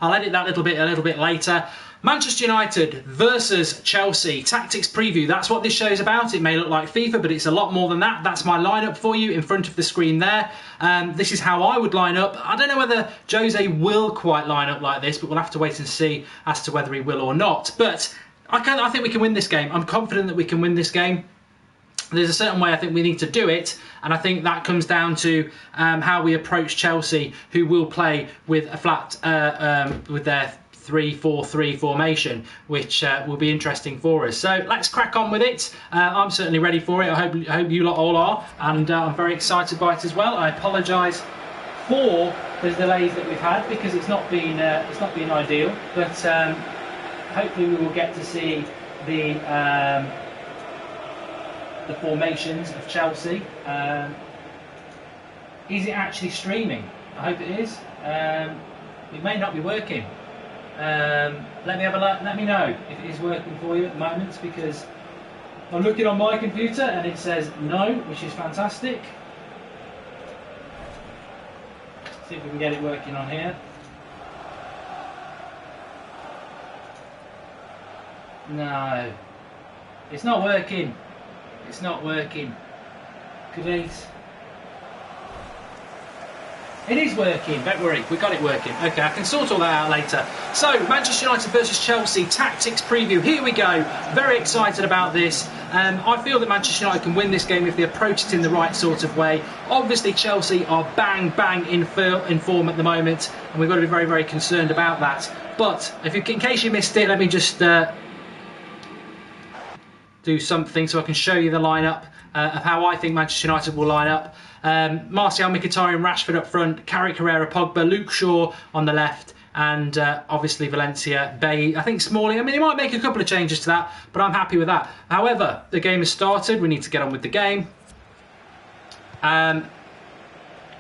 I'll edit that a little bit later. Manchester United versus Chelsea. Tactics preview. That's what this show is about. It may look like FIFA, but it's a lot more than that. That's my lineup for you in front of the screen there. This is how I would line up. I don't know whether Jose will quite line up like this, but we'll have to wait and see as to whether he will or not. But I think we can win this game. I'm confident that we can win this game. There's a certain way I think we need to do it, and I think that comes down to how we approach Chelsea, who will play with a flat with their 3-4-3 formation, which will be interesting for us. So let's crack on with it. I'm certainly ready for it. I hope you lot all are, and I'm very excited by it as well. I apologise for the delays that we've had because it's not been ideal, but hopefully we will get to see the formations of Chelsea. Is it actually streaming? I hope it is. It may not be working. Let me know if it is working for you at the moment, because I'm looking on my computer and it says no, which is fantastic. Let's see if we can get it working on here. No, it's not working. It's not working. Great. It is working, don't worry, we got it working. Okay, I can sort all that out later. So, Manchester United versus Chelsea, tactics preview, here we go. Very excited about this. I feel that Manchester United can win this game if they approach it in the right sort of way. Obviously, Chelsea are bang in form at the moment, and we've got to be very, very concerned about that. But, in case you missed it, let me just do something so I can show you the lineup of how I think Manchester United will line up. Martial, Mkhitaryan, Rashford up front, Carrick, Herrera, Pogba, Luke Shaw on the left, and obviously Valencia, Bay, I think Smalling. I mean, he might make a couple of changes to that, but I'm happy with that. However, the game has started. We need to get on with the game. And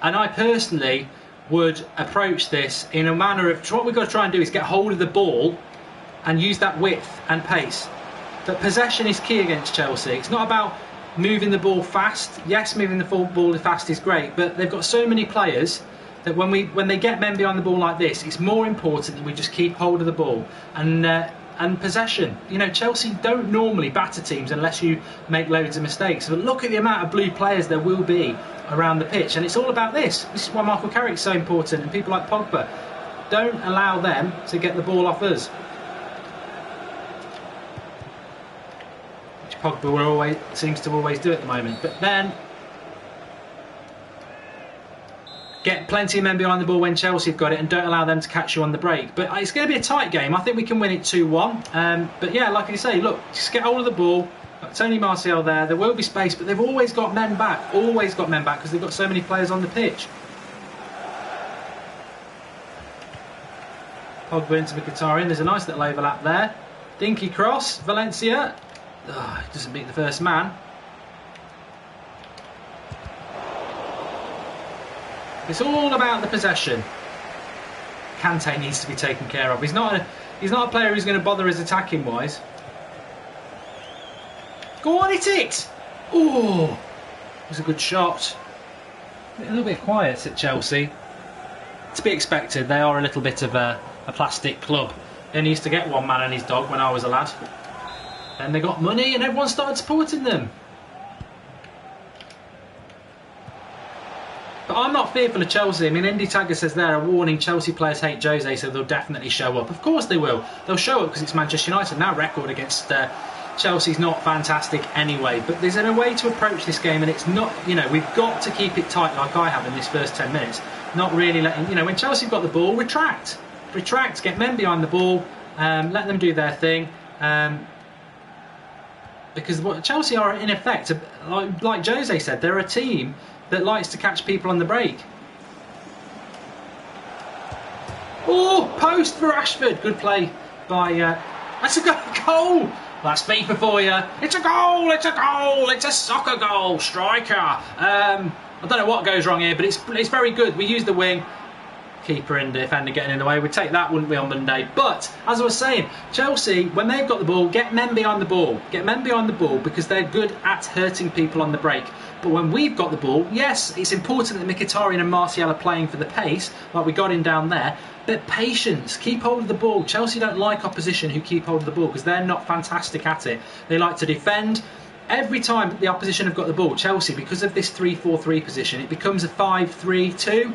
I personally would approach this in a manner of, what we've got to try and do is get hold of the ball and use that width and pace. But possession is key against Chelsea. It's not about moving the ball fast. Yes, moving the ball fast is great, but they've got so many players that when they get men behind the ball like this, it's more important that we just keep hold of the ball and possession. You know, Chelsea don't normally batter teams unless you make loads of mistakes. But look at the amount of blue players there will be around the pitch, and it's all about this. This is why Michael Carrick's so important, and people like Pogba. Don't allow them to get the ball off us. Pogba seems to always do at the moment, but then get plenty of men behind the ball when Chelsea have got it, and don't allow them to catch you on the break. But it's going to be a tight game. I think we can win it 2-1. But yeah, like I say, look, just get hold of the ball. Got Tony Martial there. There will be space, but they've always got men back. Always got men back because they've got so many players on the pitch. Pogba into Mkhitaryan. There's a nice little overlap there. Dinky cross. Valencia. Oh, he doesn't beat the first man. It's all about the possession. Kante needs to be taken care of. He's not a player who's going to bother us attacking wise. Go on, hit it! Oh, it was a good shot. A little bit quiet at Chelsea. To be expected. They are a little bit of a plastic club. They used to get one man and his dog when I was a lad. And they got money and everyone started supporting them. But I'm not fearful of Chelsea. I mean, Indy Tagger says there, a warning, Chelsea players hate Jose, so they'll definitely show up. Of course they will. They'll show up because it's Manchester United. Now record against Chelsea's not fantastic anyway. But there's a way to approach this game, and it's not, you know, we've got to keep it tight like I have in this first 10 minutes. Not really letting, you know, when Chelsea have got the ball, retract. Retract, get men behind the ball, let them do their thing. Because what Chelsea are, in effect, like Jose said, they're a team that likes to catch people on the break. Oh, post for Rashford. Good play by... that's a goal! That's FIFA for you. It's a goal! It's a goal! It's a soccer goal! Striker! I don't know what goes wrong here, but it's very good. We use the wing. keeper and defender getting in the way. We'd take that, wouldn't we, on Monday? But as I was saying, Chelsea, when they've got the ball, get men behind the ball. Get men behind the ball because they're good at hurting people on the break. But when we've got the ball, yes, it's important that Mkhitaryan and Martial are playing for the pace, like we got in down there. But patience, keep hold of the ball. Chelsea don't like opposition who keep hold of the ball because they're not fantastic at it. They like to defend. Every time the opposition have got the ball, Chelsea, because of this 3-4-3 position, it becomes a 5-3-2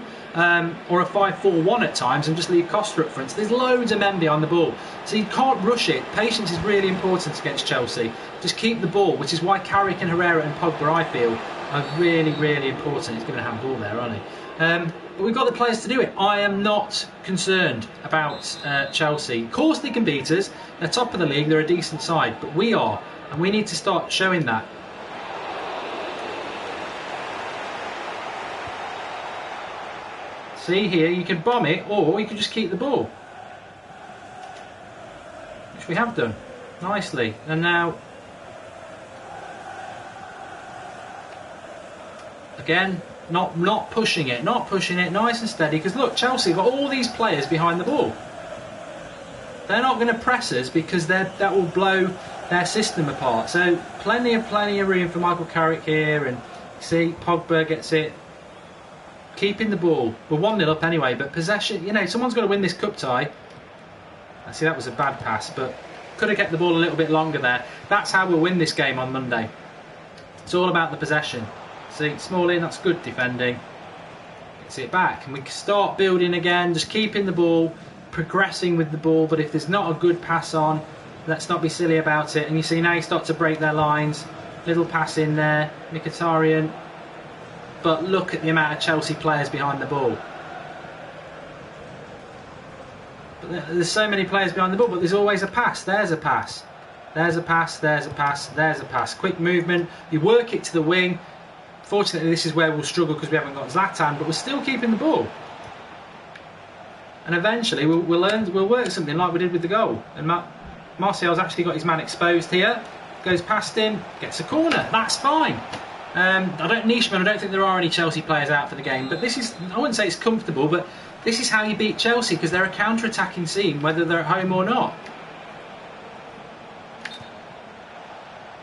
or a 5-4-1 at times and just leave Costa up front. So there's loads of men behind the ball. So you can't rush it. Patience is really important against Chelsea. Just keep the ball, which is why Carrick and Herrera and Pogba, I feel, are really, really important. He's going to have ball there, aren't he? But we've got the players to do it. I am not concerned about Chelsea. Of course they can beat us. They're top of the league. They're a decent side. But we are. And we need to start showing that. See here, you can bomb it or you can just keep the ball. Which we have done nicely. And now, again, not pushing it, nice and steady. Because look, Chelsea have got all these players behind the ball. They're not going to press us because that will blow their system apart. So plenty of room for Michael Carrick here, and see Pogba gets it, keeping the ball. We're 1-0 up anyway, but possession, you know, someone's got to win this cup tie. I see that was a bad pass, but could have kept the ball a little bit longer there. That's how we'll win this game on Monday. It's all about the possession. See, Smalling, that's good defending. Gets it back, and we can start building again, just keeping the ball, progressing with the ball. But if there's not a good pass on, let's not be silly about it. And you see now you start to break their lines. Little pass in there, Mkhitaryan. But look at the amount of Chelsea players behind the ball. But there's so many players behind the ball, but there's always a pass. There's a pass. There's a pass, there's a pass, there's a pass. Quick movement, you work it to the wing. Fortunately, this is where we'll struggle because we haven't got Zlatan, but we're still keeping the ball. And eventually we'll work something like we did with the goal. And Martial's actually got his man exposed here. Goes past him, gets a corner. That's fine. Nishman, I don't think there are any Chelsea players out for the game. But this is, I wouldn't say it's comfortable, but this is how you beat Chelsea because they're a counter-attacking team, whether they're at home or not.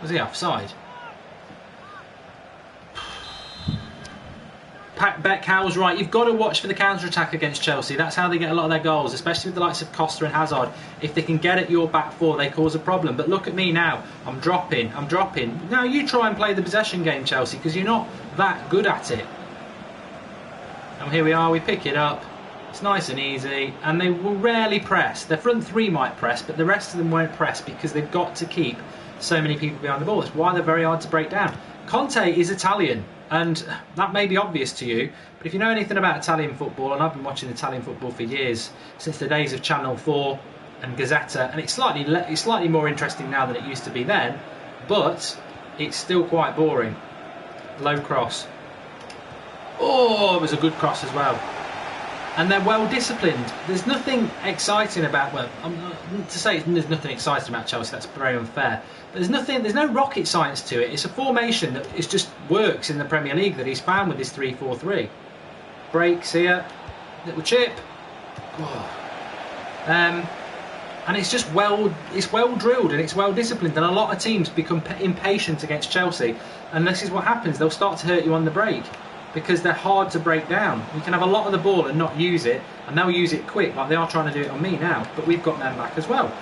Was he offside? Beck was right. You've got to watch for the counter-attack against Chelsea. That's how they get a lot of their goals, especially with the likes of Costa and Hazard. If they can get at your back four, they cause a problem. But look at me now. I'm dropping. Now you try and play the possession game, Chelsea, because you're not that good at it. And here we are. We pick it up. It's nice and easy. And they will rarely press. Their front three might press, but the rest of them won't press because they've got to keep so many people behind the ball. That's why they're very hard to break down. Conte is Italian. And that may be obvious to you, but if you know anything about Italian football, and I've been watching Italian football for years, since the days of Channel 4 and Gazzetta, and it's slightly more interesting now than it used to be then, but it's still quite boring. Low cross. Oh, it was a good cross as well. And they're well disciplined. There's nothing exciting about, well, to say there's nothing exciting about Chelsea, that's very unfair. There's no rocket science to it. It's a formation that just works in the Premier League that he's found with his 3-4-3. Breaks here, little chip. Oh. And it's just well drilled and it's well disciplined. And a lot of teams become impatient against Chelsea, and this is what happens. They'll start to hurt you on the break because they're hard to break down. You can have a lot of the ball and not use it, and they'll use it quick, like they are trying to do it on me now. But we've got them back as well.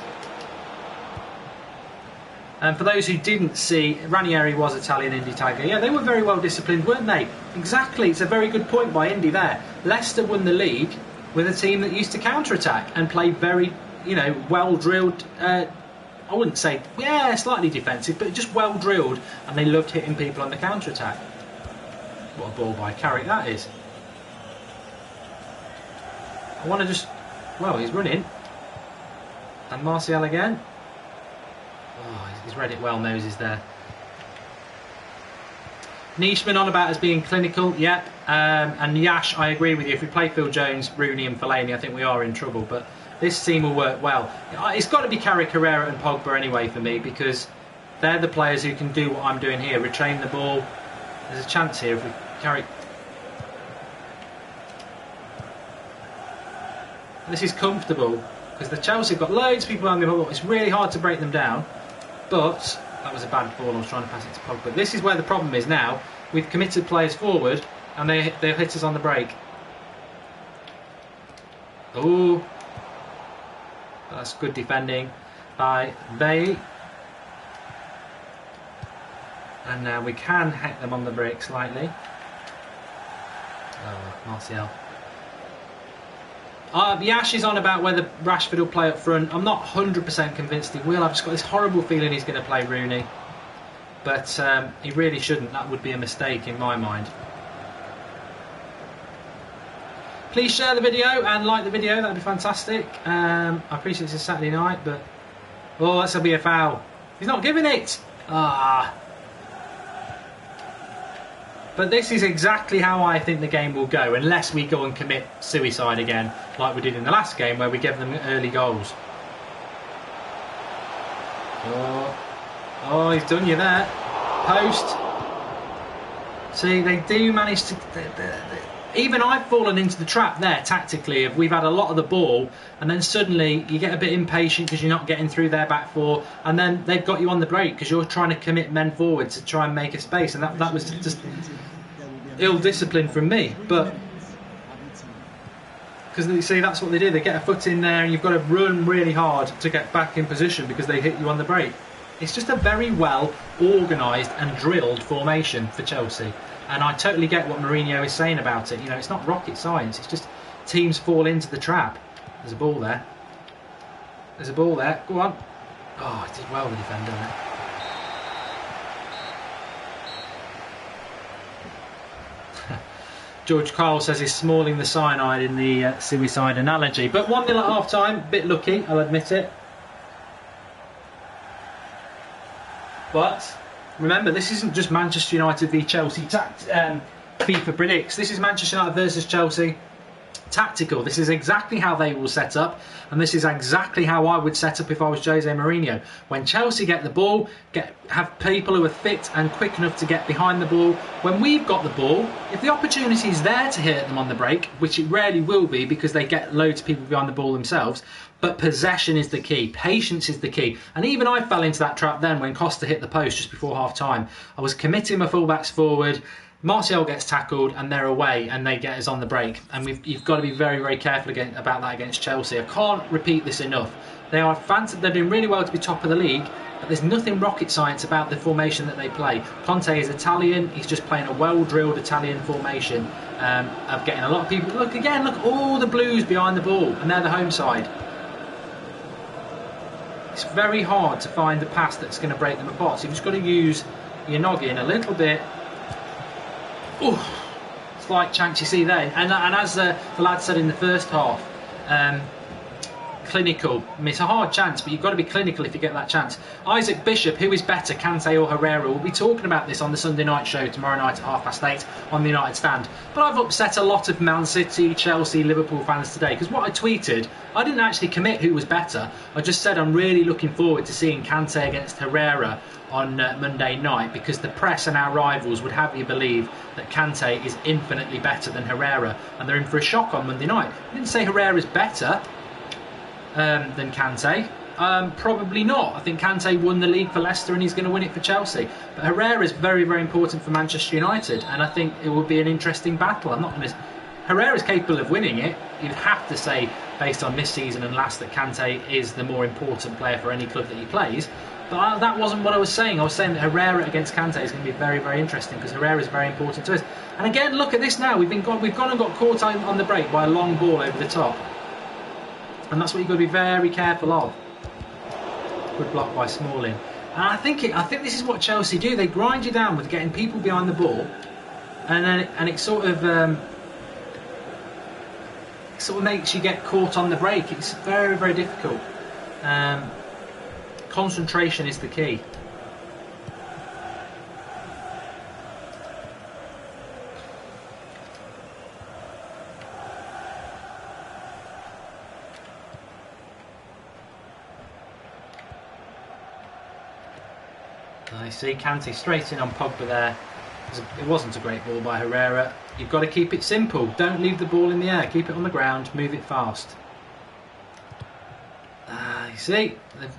And for those who didn't see, Ranieri was Italian Indy Tiger. Yeah, they were very well disciplined, weren't they? Exactly, it's a very good point by Indy there. Leicester won the league with a team that used to counter-attack and play very, well drilled. I wouldn't say, slightly defensive, but just well drilled, and they loved hitting people on the counter-attack. What a ball by Carrick that is. I want to just, he's running. And Martial again. Oh, he's read it well, Moses there. Nishman on about as being clinical, yeah. And Yash, I agree with you. If we play Phil Jones, Rooney and Fellaini, I think we are in trouble. But this team will work well. It's got to be Carrick, Herrera and Pogba anyway for me, because they're the players who can do what I'm doing here. Retain the ball. There's a chance here if we Carrick. This is comfortable because the Chelsea have got loads of people around the ball. It's really hard to break them down. But that was a bad ball. I was trying to pass it to Pogba. This is where the problem is now. We've committed players forward and they've hit us on the break. Oh, that's good defending by Bay. And now we can hit them on the break slightly. Oh, Martial. Yash is on about whether Rashford will play up front. I'm not 100% convinced he will. I've just got this horrible feeling he's going to play Rooney. But he really shouldn't. That would be a mistake in my mind. Please share the video and like the video. That would be fantastic. I appreciate it's a Saturday night, but... Oh, that's going to be a foul. He's not giving it. Ah. But this is exactly how I think the game will go, unless we go and commit suicide again, like we did in the last game, where we gave them early goals. Oh, he's done you there. Post. See, they do manage to... Even I've fallen into the trap there, tactically, of we've had a lot of the ball, and then suddenly you get a bit impatient because you're not getting through their back four, and then they've got you on the break because you're trying to commit men forward to try and make a space, and that was just ill discipline from me. But because you see, that's what they do. They get a foot in there, and you've got to run really hard to get back in position because they hit you on the break. It's just a very well organised and drilled formation for Chelsea. And I totally get what Mourinho is saying about it. You know, it's not rocket science. It's just teams fall into the trap. There's a ball there. There's a ball there. Go on. Oh, he did well, the defender there. George Kyle says he's smalling the cyanide in the suicide analogy. But 1-0 at half-time. Bit lucky, I'll admit it. But... remember, this isn't just Manchester United v Chelsea FIFA predicts. This is Manchester United versus Chelsea tactical. This is exactly how they will set up, and this is exactly how I would set up if I was Jose Mourinho. When Chelsea get the ball, have people who are fit and quick enough to get behind the ball. When we've got the ball, if the opportunity is there to hit them on the break, which it rarely will be because they get loads of people behind the ball themselves, but possession is the key, patience is the key. And even I fell into that trap then when Costa hit the post just before half time. I was committing my fullbacks forward, Martial gets tackled and they're away and they get us on the break. And you've got to be very, very careful about that against Chelsea. I can't repeat this enough. They're doing really well to be top of the league, but there's nothing rocket science about the formation that they play. Conte is Italian, he's just playing a well-drilled Italian formation of getting a lot of people... Look again, look, all the Blues behind the ball, and they're the home side. It's very hard to find the pass that's going to break them apart. So you've just got to use your noggin a little bit. Ooh, slight chance you see there. And as the lad said in the first half, clinical. I mean, it's a hard chance, but you've got to be clinical if you get that chance. Isaac Bishop, who is better, Kante or Herrera? We'll be talking about this on the Sunday night show tomorrow night at 8:30 on the United Stand. But I've upset a lot of Man City, Chelsea, Liverpool fans today because what I tweeted, I didn't actually commit who was better. I just said I'm really looking forward to seeing Kante against Herrera on Monday night because the press and our rivals would have you believe that Kante is infinitely better than Herrera, and they're in for a shock on Monday night. I didn't say Herrera's better than Kante. Probably not. I think Kante won the league for Leicester and he's going to win it for Chelsea. But Herrera is very, very important for Manchester United, and I think it will be an interesting battle. I'm not going to... Herrera's capable of winning it. You'd have to say, based on this season and last, that Kante is the more important player for any club that he plays. But that wasn't what I was saying. I was saying that Herrera against Kante is going to be very, very interesting because Herrera is very important to us. And again, look at this now. We've gone and got caught on the break by a long ball over the top. And that's what you've got to be very careful of. Good block by Smalling. And I think this is what Chelsea do. They grind you down with getting people behind the ball, and it sort of makes you get caught on the break. It's very, very difficult. Concentration is the key. I see Kante straight in on Pogba there. It wasn't a great ball by Herrera. You've got to keep it simple. Don't leave the ball in the air. Keep it on the ground. Move it fast. You see,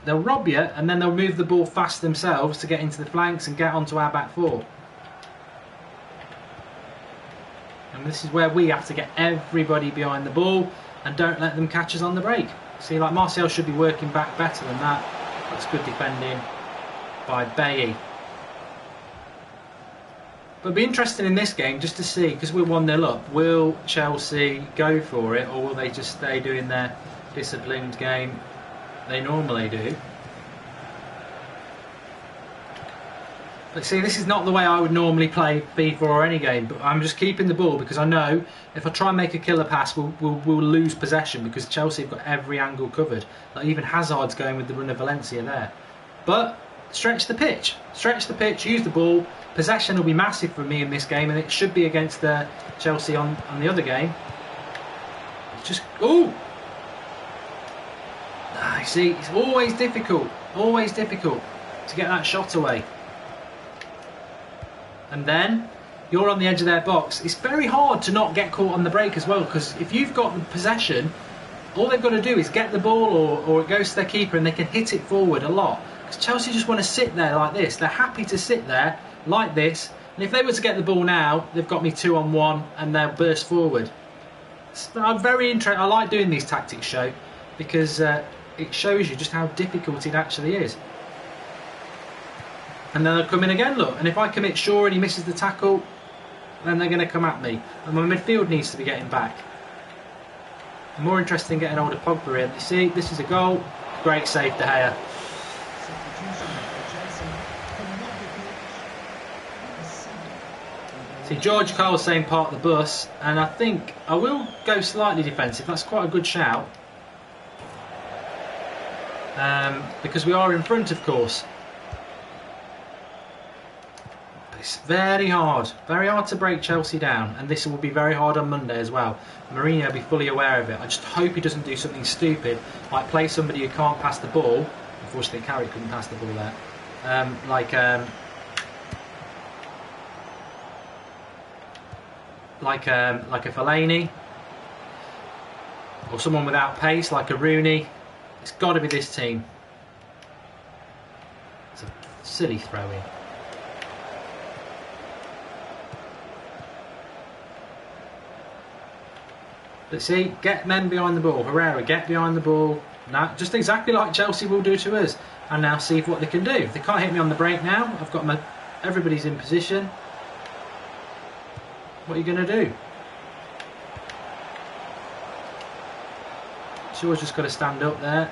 they'll rob you and then they'll move the ball fast themselves to get into the flanks and get onto our back four. And this is where we have to get everybody behind the ball and don't let them catch us on the break. See, like Martial should be working back better than that. That's good defending by Bailly. But it'll be interesting in this game just to see, because we're 1-0 up, will Chelsea go for it or will they just stay doing their disciplined game they normally do? But see, this is not the way I would normally play FIFA or any game, but I'm just keeping the ball because I know if I try and make a killer pass, we'll lose possession because Chelsea have got every angle covered. Like even Hazard's going with the run of Valencia there. But stretch the pitch, use the ball. Possession will be massive for me in this game, and it should be against Chelsea on the other game. It's just, ooh! You see, it's always difficult to get that shot away. And then you're on the edge of their box. It's very hard to not get caught on the break as well, because if you've got the possession, all they've got to do is get the ball or it goes to their keeper and they can hit it forward a lot. Because Chelsea just want to sit there like this. They're happy to sit there like this. And if they were to get the ball now, they've got me 2-on-1 and they'll burst forward. I'm very interested. I like doing these tactics show because it shows you just how difficult it actually is. And then they'll come in again, look. And if I commit Shaw and he misses the tackle, then they're going to come at me. And my midfield needs to be getting back. I'm more interested in getting hold of Pogba in. You see, this is a goal. Great save, De Gea. See, George Cole's saying park the bus. And I think I will go slightly defensive. That's quite a good shout. Because we are in front, of course. It's very hard to break Chelsea down, and this will be very hard on Monday as well. Mourinho will be fully aware of it. I just hope he doesn't do something stupid, like play somebody who can't pass the ball. Unfortunately, Carrick couldn't pass the ball there. Like a Fellaini, or someone without pace, like a Rooney. It's got to be this team. It's a silly throw-in. Let's see, get men behind the ball. Herrera, get behind the ball. Now, just exactly like Chelsea will do to us. And now see what they can do. If they can't hit me on the break now, I've got everybody's in position. What are you going to do? Shaw's just got to stand up there.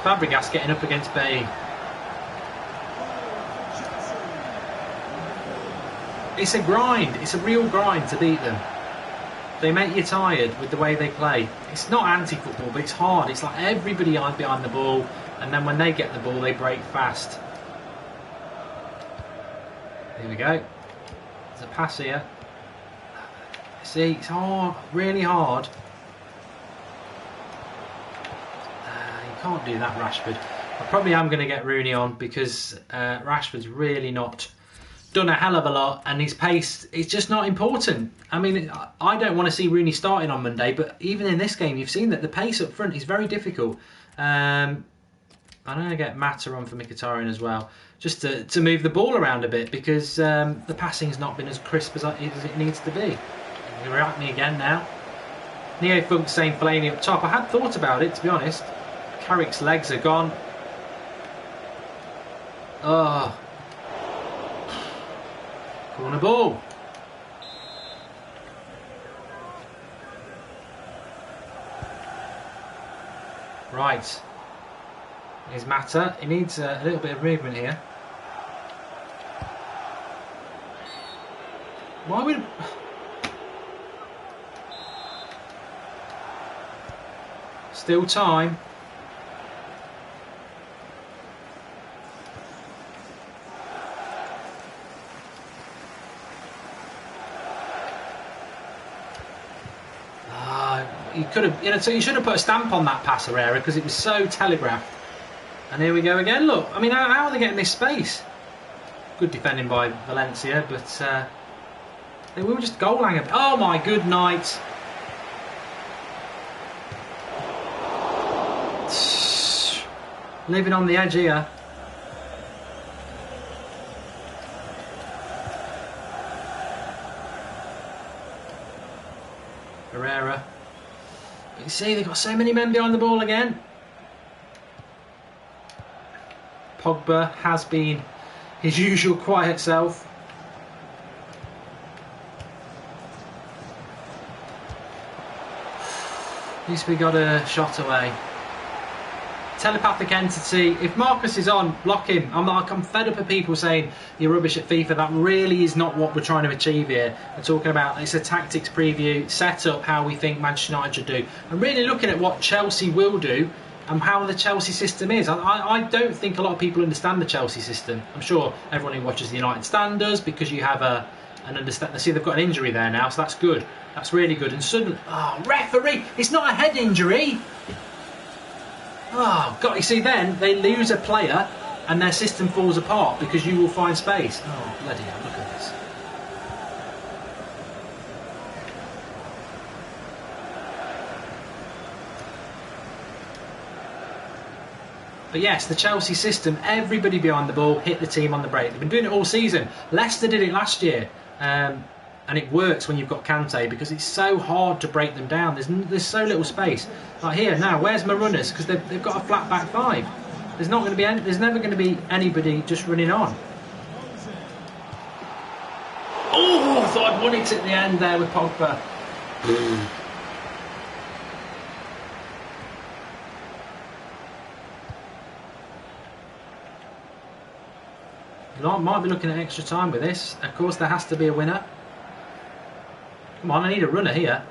Fabregas getting up against Bailly. It's a grind. It's a real grind to beat them. They make you tired with the way they play. It's not anti-football, but it's hard. It's like everybody behind the ball, and then when they get the ball, they break fast. Here we go. There's a pass here. See, it's hard, really hard. Can't do that, Rashford. I probably am going to get Rooney on because Rashford's really not done a hell of a lot, and his pace is just not important. I mean, I don't want to see Rooney starting on Monday, but even in this game, you've seen that the pace up front is very difficult. I'm going to get Mata on for Mkhitaryan as well, just to move the ball around a bit because the passing's not been as crisp as it needs to be. You're at me again now. Neo Funk saying Fellaini up top. I had thought about it, to be honest. Carrick's legs are gone. Oh. Corner ball. Right. Here's Mata. He needs a little bit of movement here. Why would... Still time. could have, so you should have put a stamp on that pass, Herrera, because it was so telegraphed. And here we go again. Look, I mean, how are they getting this space? Good defending by Valencia, but they were just goal hanger. Oh my good night. Living on the edge here. Herrera. You see, they've got so many men behind the ball again. Pogba has been his usual quiet self. At least we got a shot away. Telepathic entity. If Marcus is on, block him. I'm fed up of people saying you're rubbish at FIFA. That really is not what we're trying to achieve here. We're talking about, it's a tactics preview, set up how we think Manchester United should do. I'm really looking at what Chelsea will do and how the Chelsea system is. I don't think a lot of people understand the Chelsea system. I'm sure everyone who watches the United stand does, because you have an understand. See, they've got an injury there now, so that's good. That's really good. And suddenly, referee! It's not a head injury. Oh, God, you see, then they lose a player and their system falls apart because you will find space. Oh, bloody hell, look at this. But yes, the Chelsea system, everybody behind the ball, hit the team on the break. They've been doing it all season. Leicester did it last year. And it works when you've got Kante, because it's so hard to break them down. There's so little space. Like here now, where's my runners? Because they've got a flat back five. There's never going to be anybody just running on. Oh, I thought I'd won it at the end there with Pogba. Might be looking at extra time with this. Of course, there has to be a winner. Come on, I need a runner here.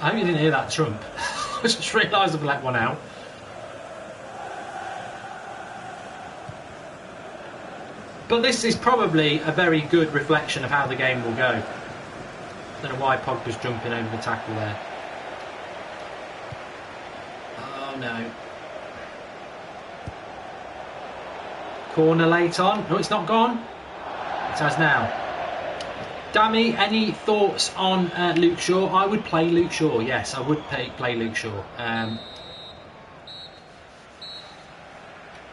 I hope you didn't hear that trump. I just realised I've let one out. But this is probably a very good reflection of how the game will go. I don't know why Pogba's jumping over the tackle there. Oh no. Corner late on. No, it's not gone. It has now. Dammy, any thoughts on Luke Shaw? I would play Luke Shaw. Yes, I would play Luke Shaw.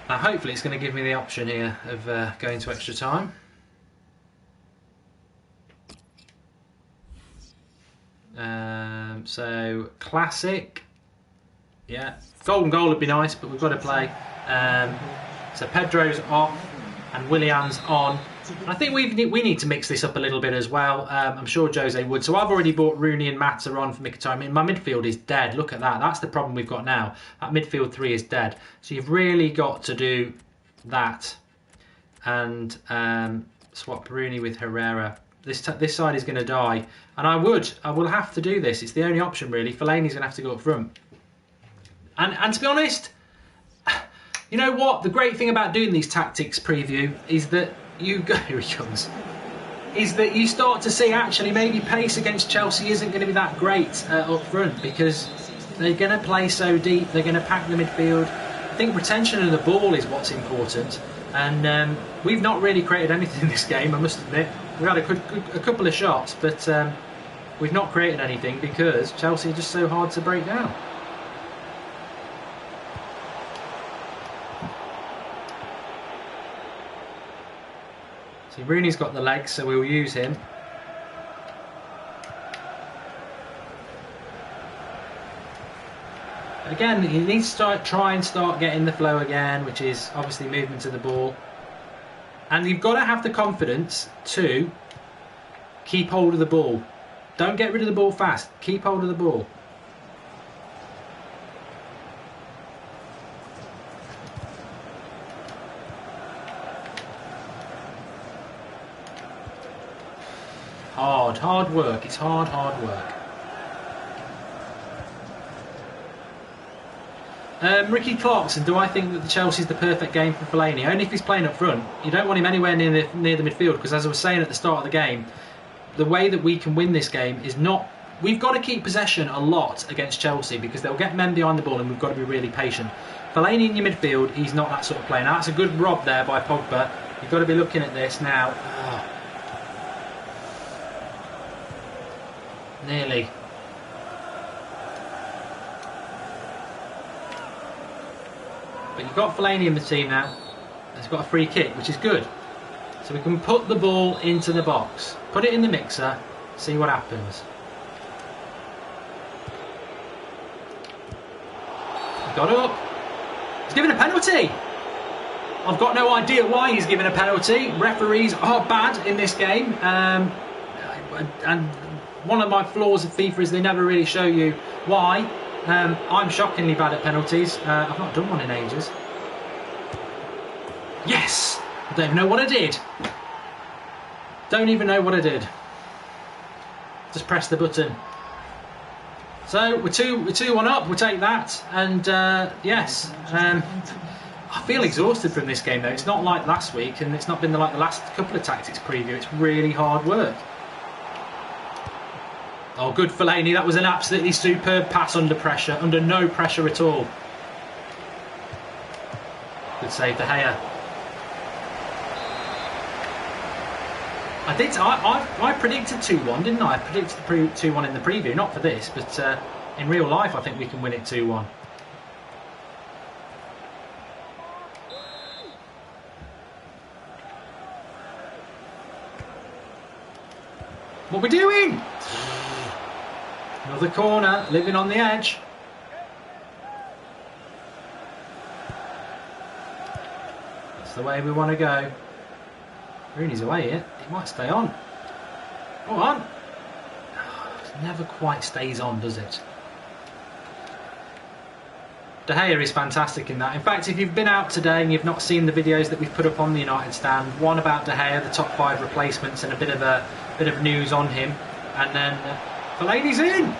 Now hopefully it's going to give me the option here of going to extra time. So classic, yeah, golden goal would be nice, but we've got to play. So Pedro's off and Willian's on. And I think we need to mix this up a little bit as well. I'm sure Jose would. So I've already bought Rooney and Mata on for Mkhitaryan. I mean, my midfield is dead. Look at that. That's the problem we've got now. That midfield three is dead. So you've really got to do that and swap Rooney with Herrera. This side is going to die, and I will have to do this. It's the only option really. Fellaini's going to have to go up front. And to be honest, you know what? The great thing about doing these tactics preview is that here he comes. Is that you start to see actually maybe pace against Chelsea isn't going to be that great up front, because they're going to play so deep. They're going to pack the midfield. I think retention of the ball is what's important, and we've not really created anything in this game, I must admit. We've had a couple of shots, but we've not created anything because Chelsea are just so hard to break down. See, Rooney's got the legs, so we'll use him. Again, he needs to try and start getting the flow again, which is obviously movement of the ball. And you've got to have the confidence to keep hold of the ball. Don't get rid of the ball fast. Keep hold of the ball. Hard. hard work. It's hard work. Ricky Clarkson, do I think that the Chelsea's the perfect game for Fellaini? Only if he's playing up front. You don't want him anywhere near the midfield, because as I was saying at the start of the game, the way that we can win this game is not... We've got to keep possession a lot against Chelsea, because they'll get men behind the ball and we've got to be really patient. Fellaini in your midfield, he's not that sort of player. Now, that's a good rob there by Pogba. You've got to be looking at this now. Oh. Nearly. But you've got Fellaini in the team now. He's got a free kick, which is good. So we can put the ball into the box, put it in the mixer, see what happens. He got up. He's given a penalty. I've got no idea why he's given a penalty. Referees are bad in this game. And one of my flaws of FIFA is they never really show you why. I'm shockingly bad at penalties. I've not done one in ages. Yes! I don't even know what I did. Don't even know what I did. Just press the button. So we're 2-1 up. We'll take that. And yes, I feel exhausted from this game though. It's not like last week, and it's not been like the last couple of tactics preview. It's really hard work. Oh, good Fellaini. That was an absolutely superb pass under pressure, under no pressure at all. Good save, De Gea. I predicted 2-1, didn't I? I predicted 2-1 in the preview, not for this, but in real life I think we can win it 2-1. What are we doing? Another corner, living on the edge. That's the way we want to go. Rooney's away here. He might stay on. Go on. It never quite stays on, does it? De Gea is fantastic in that. In fact, if you've been out today and you've not seen the videos that we've put up on the United stand, one about De Gea, the top 5 replacements, and a bit of news on him, and then Fellaini's in.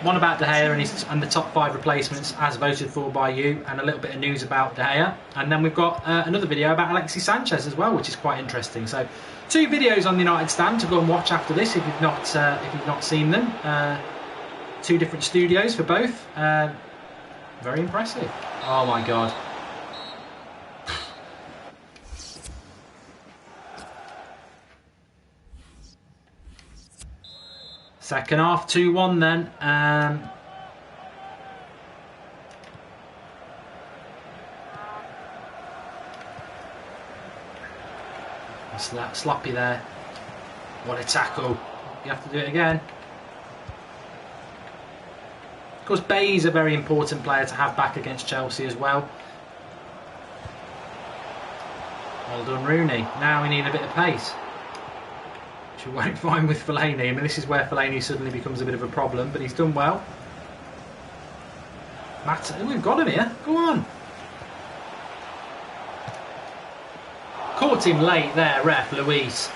One about De Gea and the top 5 replacements as voted for by you, and a little bit of news about De Gea, and then we've got another video about Alexis Sanchez as well, which is quite interesting. So 2 videos on the United stand to go and watch after this if you've not seen them. 2 different studios for both. Very impressive. Oh my god. Second half 2-1 then. Sloppy there. What a tackle. You have to do it again. Of course, Bay's a very important player to have back against Chelsea as well. Well done, Rooney. Now we need a bit of pace, which we won't find with Fellaini. I mean, this is where Fellaini suddenly becomes a bit of a problem, but he's done well. We've got him here. Go on. Caught him late there, ref, Luis.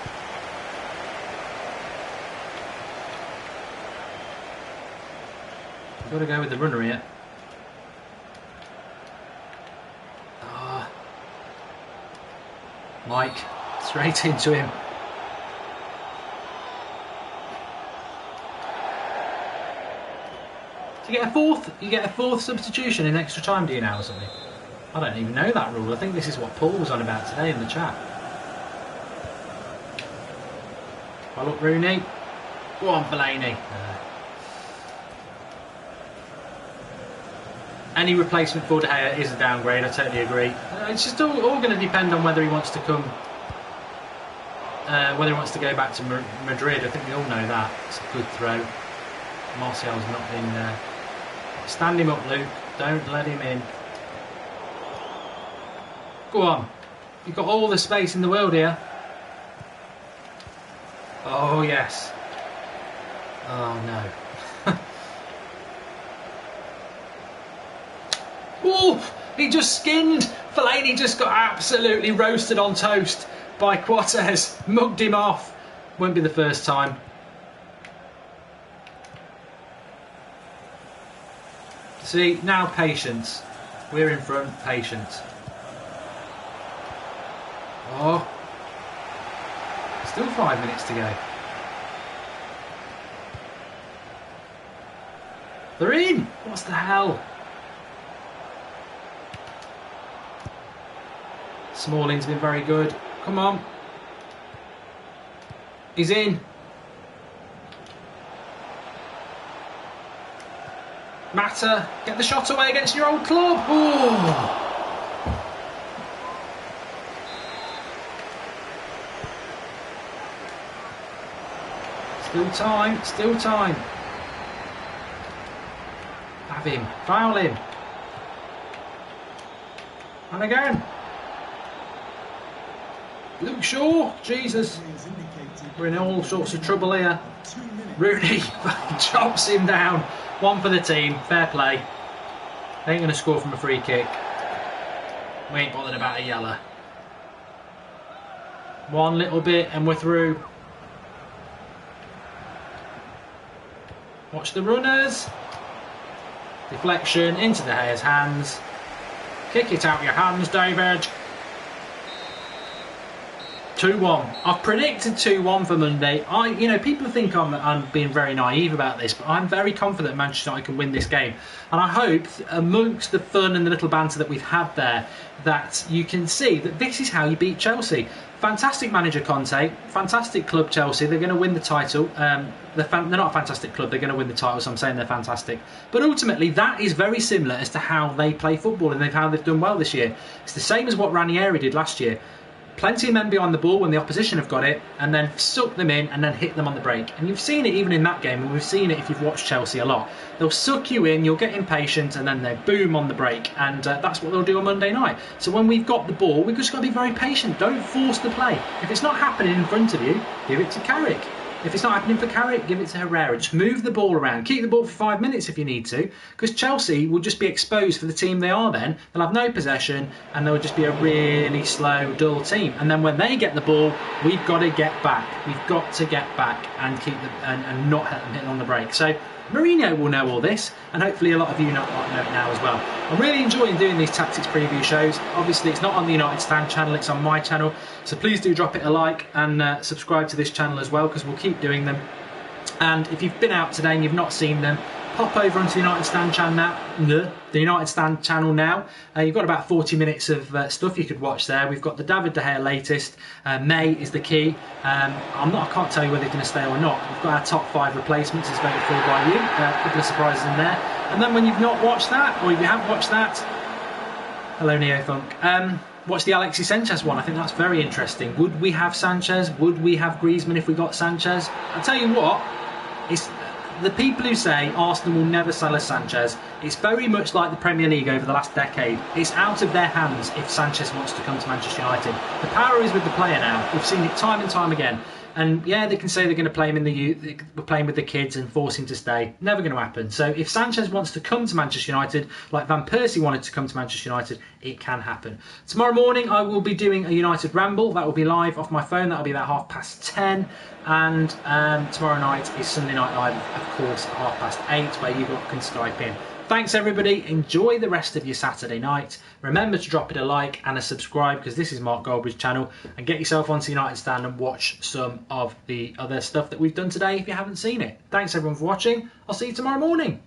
Got to go with the runner here. Mike, straight into him. Do you get a fourth substitution in extra time, do you now or something? I don't even know that rule. I think this is what Paul was on about today in the chat. Well up, Rooney. Go on, Fellaini. Any replacement for De Gea is a downgrade, I totally agree. It's just all going to depend on whether he wants to come, whether he wants to go back to Madrid. I think we all know that. It's a good throw. Martial's not in there. Stand him up, Luke. Don't let him in. Go on. You've got all the space in the world here. Oh, yes. Oh, no. Oh, he just skinned. Fellaini just got absolutely roasted on toast by Quartes. Mugged him off. Won't be the first time. See, now patience. We're in front, patience. Oh. Still 5 minutes to go. They're in! What's the hell? Smalling's been very good. Come on. He's in. Matter, get the shot away against your old club. Ooh. Still time, still time. Have him, foul him. And again. Luke Shaw, Jesus. We're in all sorts of trouble here. Rooney chops him down. One for the team, fair play. They ain't going to score from a free kick. We ain't bothered about a yellow. One little bit and we're through. Watch the runners. Deflection into the Hayes' hands. Kick it out your hands, David. 2-1. I've predicted 2-1 for Monday. People think I'm being very naive about this, but I'm very confident Manchester United can win this game. And I hope, amongst the fun and the little banter that we've had there, that you can see that this is how you beat Chelsea. Fantastic manager Conte, fantastic club Chelsea. They're going to win the title. They're not a fantastic club. They're going to win the title, so I'm saying they're fantastic. But ultimately, that is very similar as to how they play football and how they've done well this year. It's the same as what Ranieri did last year. Plenty of men behind the ball when the opposition have got it, and then suck them in and then hit them on the break. And you've seen it even in that game, and we've seen it if you've watched Chelsea a lot. They'll suck you in, you'll get impatient, and then they boom on the break. And that's what they'll do on Monday night. So when we've got the ball, we've just got to be very patient. Don't force the play. If it's not happening in front of you, give it to Carrick. If it's not happening for Carrick, give it to Herrera. Just move the ball around. Keep the ball for 5 minutes if you need to, because Chelsea will just be exposed for the team they are then. They'll have no possession and they'll just be a really slow, dull team. And then when they get the ball, we've got to get back. We've got to get back and keep and not let them hit on the break. So Mourinho will know all this, and hopefully a lot of you know it now as well. I'm really enjoying doing these tactics preview shows. Obviously it's not on the United Stand channel, it's on my channel, so please do drop it a like and subscribe to this channel as well, because we'll keep doing them. And if you've been out today and you've not seen them, pop over onto the United Stand channel now. The United Stand channel now. You've got about 40 minutes of stuff you could watch there. We've got the David De Gea latest. May is the key. I can't tell you whether they're going to stay or not. We've got our top 5 replacements as voted for by you. A couple of surprises in there. And then when you've not watched that, or if you haven't watched that, hello Neo Funk. Watch the Alexis Sanchez one. I think that's very interesting. Would we have Sanchez? Would we have Griezmann if we got Sanchez? I'll tell you what. It's the people who say Arsenal will never sell us Sanchez. It's very much like the Premier League over the last decade. It's out of their hands if Sanchez wants to come to Manchester United. The power is with the player now. We've seen it time and time again. And yeah, they can say they're going to play him in the youth, we're playing with the kids and force him to stay. Never going to happen. So if Sanchez wants to come to Manchester United, like Van Persie wanted to come to Manchester United, it can happen. Tomorrow morning, I will be doing a United Ramble. That will be live off my phone. That will be about 10:30. And tomorrow night is Sunday Night Live, of course, at 8:30, where you can Skype in. Thanks everybody, enjoy the rest of your Saturday night. Remember to drop it a like and a subscribe, because this is Mark Goldbridge's channel, and get yourself onto United Stand and watch some of the other stuff that we've done today if you haven't seen it. Thanks everyone for watching, I'll see you tomorrow morning.